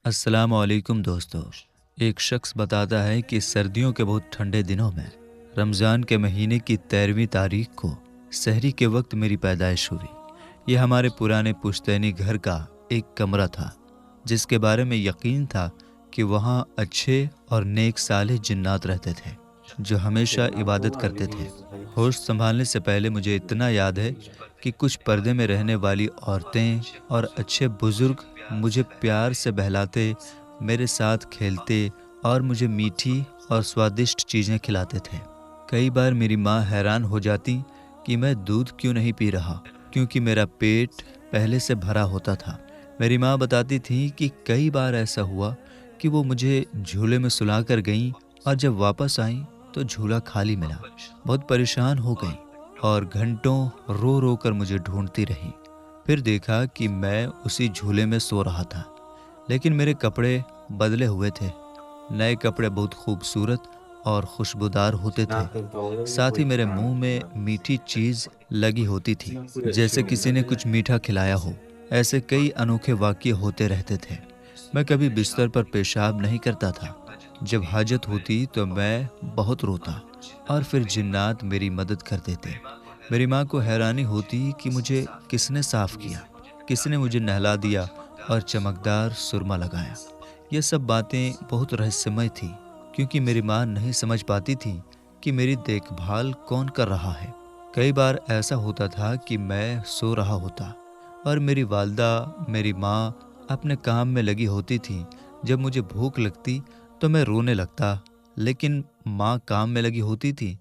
अस्सलाम वालेकुम दोस्तों। एक शख्स बताता है कि सर्दियों के बहुत ठंडे दिनों में रमज़ान के महीने की 13वीं तारीख को सहरी के वक्त मेरी पैदाइश हुई। ये हमारे पुराने पुश्तैनी घर का एक कमरा था जिसके बारे में यकीन था कि वहाँ अच्छे और नेक साले जिन्नात रहते थे जो हमेशा इबादत करते थे। होश संभालने से पहले मुझे इतना याद है कि कुछ पर्दे में रहने वाली औरतें और अच्छे बुजुर्ग मुझे प्यार से बहलाते, मेरे साथ खेलते और मुझे मीठी और स्वादिष्ट चीज़ें खिलाते थे। कई बार मेरी माँ हैरान हो जाती कि मैं दूध क्यों नहीं पी रहा, क्योंकि मेरा पेट पहले से भरा होता था। मेरी माँ बताती थी कि कई बार ऐसा हुआ कि वो मुझे झूले में सुला कर गईं और जब वापस आईं तो झूला खाली मिला। बहुत परेशान हो गई और घंटों रो रो कर मुझे ढूंढती रही। फिर देखा कि मैं उसी झूले में सो रहा था, लेकिन मेरे कपड़े बदले हुए थे। नए कपड़े बहुत खूबसूरत और खुशबूदार होते थे। साथ ही मेरे मुंह में मीठी चीज़ लगी होती थी, जैसे किसी ने कुछ मीठा खिलाया हो। ऐसे कई अनोखे वाक़ये होते रहते थे। मैं कभी बिस्तर पर पेशाब नहीं करता था। जब हाजत होती तो मैं बहुत रोता और फिर जिन्नात मेरी मदद कर देते। मेरी माँ को हैरानी होती कि मुझे किसने साफ किया, किसने मुझे नहला दिया और चमकदार सुरमा लगाया। ये सब बातें बहुत रहस्यमय थी, क्योंकि मेरी माँ नहीं समझ पाती थी कि मेरी देखभाल कौन कर रहा है। कई बार ऐसा होता था कि मैं सो रहा होता और मेरी वालदा, मेरी माँ अपने काम में लगी होती थी। जब मुझे भूख लगती तो मैं रोने लगता, लेकिन माँ काम में लगी होती थी,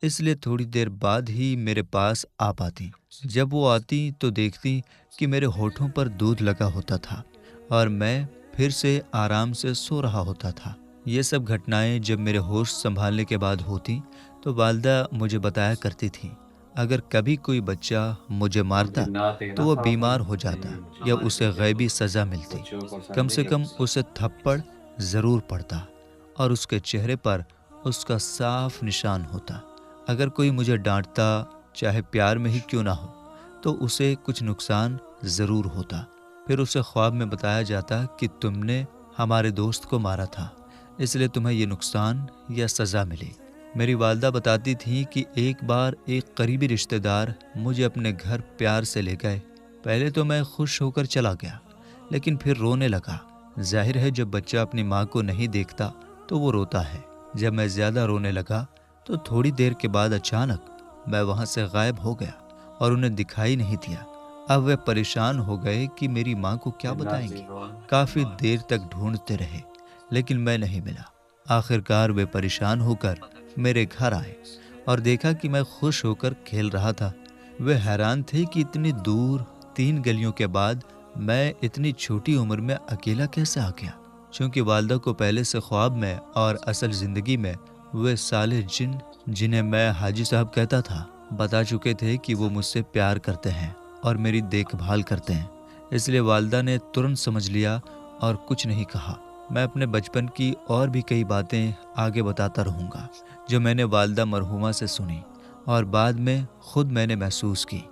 इसलिए थोड़ी देर बाद ही मेरे पास आ पाती। जब वो आती तो देखती कि मेरे होठों पर दूध लगा होता था और मैं फिर से आराम से सो रहा होता था। ये सब घटनाएं जब मेरे होश संभालने के बाद होती तो वालदा मुझे बताया करती थी। अगर कभी कोई बच्चा मुझे मारता तो वो बीमार हो जाता या उसे गैबी सज़ा मिलती। कम से कम उसे थप्पड़ ज़रूर पड़ता और उसके चेहरे पर उसका साफ निशान होता। अगर कोई मुझे डांटता, चाहे प्यार में ही क्यों ना हो, तो उसे कुछ नुकसान ज़रूर होता। फिर उसे ख्वाब में बताया जाता कि तुमने हमारे दोस्त को मारा था, इसलिए तुम्हें ये नुकसान या सज़ा मिली। मेरी वालदा बताती थी कि एक बार एक करीबी रिश्तेदार मुझे अपने घर प्यार से ले गए। पहले तो मैं खुश होकर चला गया, लेकिन फिर रोने लगा। जाहिर है, जब बच्चा अपनी माँ को नहीं देखता तो वो रोता है। जब मैं ज़्यादा रोने लगा तो थोड़ी देर के बाद अचानक मैं वहाँ से गायब हो गया और उन्हें दिखाई नहीं दिया। अब वे परेशान हो गए कि मेरी माँ को क्या बताएंगे। काफ़ी देर तक ढूंढते रहे, लेकिन मैं नहीं मिला। आखिरकार वे परेशान होकर मेरे घर आए और देखा कि मैं खुश होकर खेल रहा था। वे हैरान थे कि इतनी दूर 3 गलियों के बाद मैं इतनी छोटी उम्र में अकेला कैसे आ गया। चूंकि वालदा को पहले से ख्वाब में और असल ज़िंदगी में वे साले जिन, जिन्हें मैं हाजी साहब कहता था, बता चुके थे कि वो मुझसे प्यार करते हैं और मेरी देखभाल करते हैं। इसलिए वालदा ने तुरंत समझ लिया और कुछ नहीं कहा। मैं अपने बचपन की और भी कई बातें आगे बताता रहूँगा जो मैंने वालदा मरहुमा से सुनी और बाद में खुद मैंने महसूस की,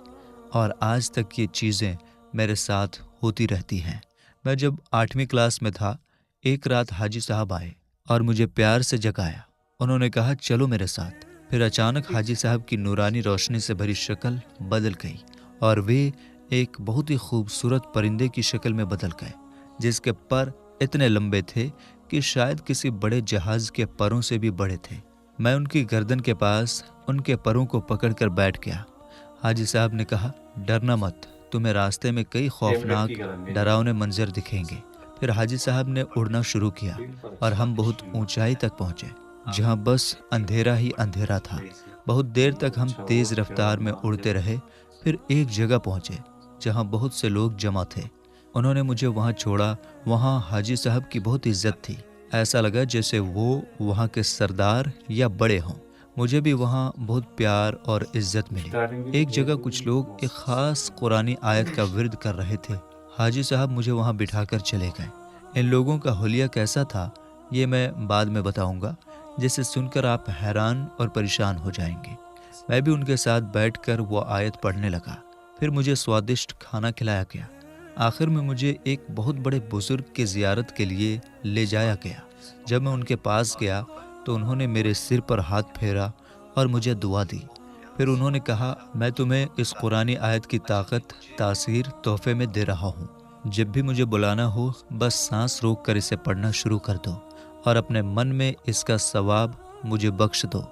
और आज तक ये चीज़ें मेरे साथ होती रहती हैं। मैं जब 8वीं क्लास में था, एक रात हाजी साहब आए और मुझे प्यार से जगाया। उन्होंने कहा, चलो मेरे साथ। फिर अचानक हाजी साहब की नूरानी रोशनी से भरी शक्ल बदल गई और वे एक बहुत ही खूबसूरत परिंदे की शक्ल में बदल गए, जिसके पर इतने लंबे थे कि शायद किसी बड़े जहाज के परों से भी बड़े थे। मैं उनकी गर्दन के पास उनके परों को पकड़कर बैठ गया। हाजी साहब ने कहा, डरना मत, तुम्हें रास्ते में कई खौफनाक डरावने मंजर दिखेंगे। फिर हाजी साहब ने उड़ना शुरू किया और हम बहुत ऊंचाई तक पहुंचे, जहां बस अंधेरा ही अंधेरा था। बहुत देर तक हम तेज रफ्तार में उड़ते रहे। फिर एक जगह पहुंचे जहां बहुत से लोग जमा थे। उन्होंने मुझे वहां छोड़ा। वहां हाजी साहब की बहुत इज्जत थी। ऐसा लगा जैसे वो वहां के सरदार या बड़े हों। मुझे भी वहाँ बहुत प्यार और इज्जत मिली। एक जगह कुछ लोग एक ख़ास कुरानी आयत का विर्द कर रहे थे। हाजी साहब मुझे वहाँ बिठाकर चले गए। इन लोगों का हुलिया कैसा था ये मैं बाद में बताऊंगा, जिसे सुनकर आप हैरान और परेशान हो जाएंगे। मैं भी उनके साथ बैठकर वो आयत पढ़ने लगा। फिर मुझे स्वादिष्ट खाना खिलाया गया आखिर में मुझे एक बहुत बड़े बुजुर्ग की ज़ियारत के लिए ले जाया गया। जब मैं उनके पास गया तो उन्होंने मेरे सिर पर हाथ फेरा और मुझे दुआ दी। फिर उन्होंने कहा, मैं तुम्हें इस कुरानी आयत की ताकत तासीर तोहफे में दे रहा हूँ। जब भी मुझे बुलाना हो बस सांस रोक कर इसे पढ़ना शुरू कर दो और अपने मन में इसका सवाब मुझे बख्श दो।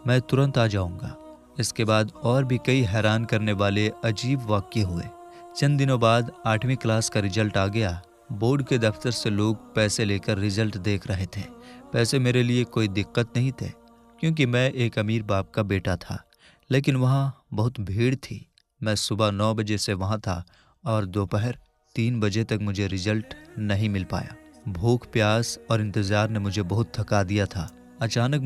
मैं तुरंत आ जाऊँगा। इसके बाद और भी कई हैरान करने वाले अजीब वाक़ये हुए। चंद दिनों बाद 8वीं क्लास का रिजल्ट आ गया। बोर्ड के दफ्तर से लोग पैसे लेकर रिजल्ट देख रहे थे। पैसे मेरे लिए कोई दिक्कत नहीं थे क्योंकि मैं एक अमीर बाप का बेटा था, लेकिन वहाँ बहुत भीड़ थी। मैं सुबह 9 बजे से वहाँ था और दोपहर 3 बजे तक मुझे रिजल्ट नहीं मिल पाया। भूख, प्यास और इंतज़ार ने मुझे बहुत थका दिया था। अचानक